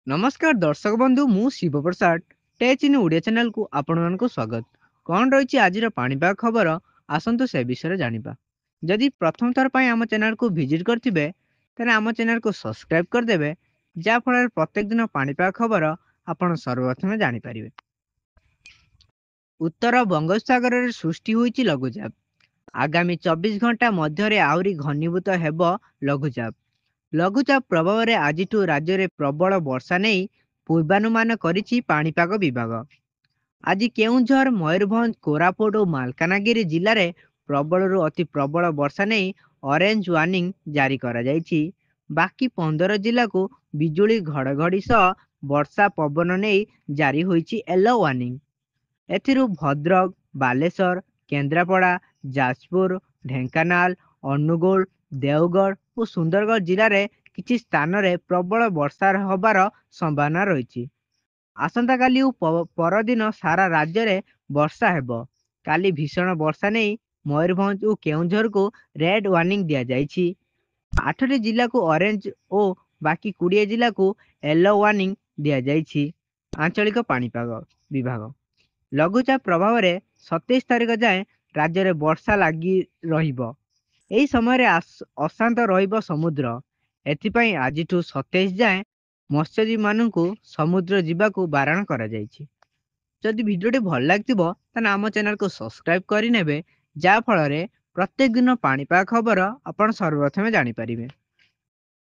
नमस्कार दर्शक बंधु मु शिव प्रसाद टेच इन ओडिया चैनल को आपण को स्वागत। कौन रही आज पाणीपाग खबर आसतु से विषय जानिबा। जदि प्रथम थर पर आम चैनल को विजिट करथिबे तेरे आम चैनल को सब्सक्राइब करदेबे जा फल प्रत्येक दिन पाणीपाग खबर आपण सर्वप्रथम जानि परिबे। उत्तर बंगोपसागर रे सृष्टि होईची लघुचाप। आगामी 24 घंटा मध्य आउरी घनीभूत हेब लघुचाप। लघुचाप प्रभाव में आज राज्य में प्रबल वर्षा नहीं पूर्वानुमान करिछि पाणीपाग विभाग। आज केउझर मयूरभंज कोरापुट और मालकानगिरी जिले में प्रबल अति प्रबल वर्षा नहीं ऑरेंज वार्निंग जारी करा जायछि। बाकी 15 जिला को बिजुली घड़घड़ी सह वर्षा पवन नहीं जारी होईछि येलो वार्निंग। एथिरू भद्रक, बालेश्वर, केन्द्रापड़ा, जाजपुर, ढेंकानाल, अनुगोल, देवगढ़ और सुंदरगढ़ जिले में किछि स्थान रे प्रबल वर्षा होबार संभावना रही। आसंता काली परदिन सारा राज्य में वर्षा हेब। काली भीषण वर्षा नहीं मयूरभंज और केउझर को रेड वार्निंग दिया जायछि। 8टी जिला को ऑरेंज और बाकी 20 जिला को येलो वार्निंग दिया जायछि आंचलिक पाणीपाग विभाग। लघुचाप प्रभाव में 27 तारिख जाए राज्य में वर्षा लगी रहिब। एही समय रे अशांत रहिब समुद्र। एथिपाई आज 27 जाए मत्स्यजीवी मानू समुद्र जीवाकू बारण करा जायछि। जदि भिडियोटी भल लगिथिबो ताने आम चैनल को सब्सक्राइब करिनेबे जा फल प्रत्येक दिन पाणीपाग खबर आपण सर्वप्रथमे जानि परिबे।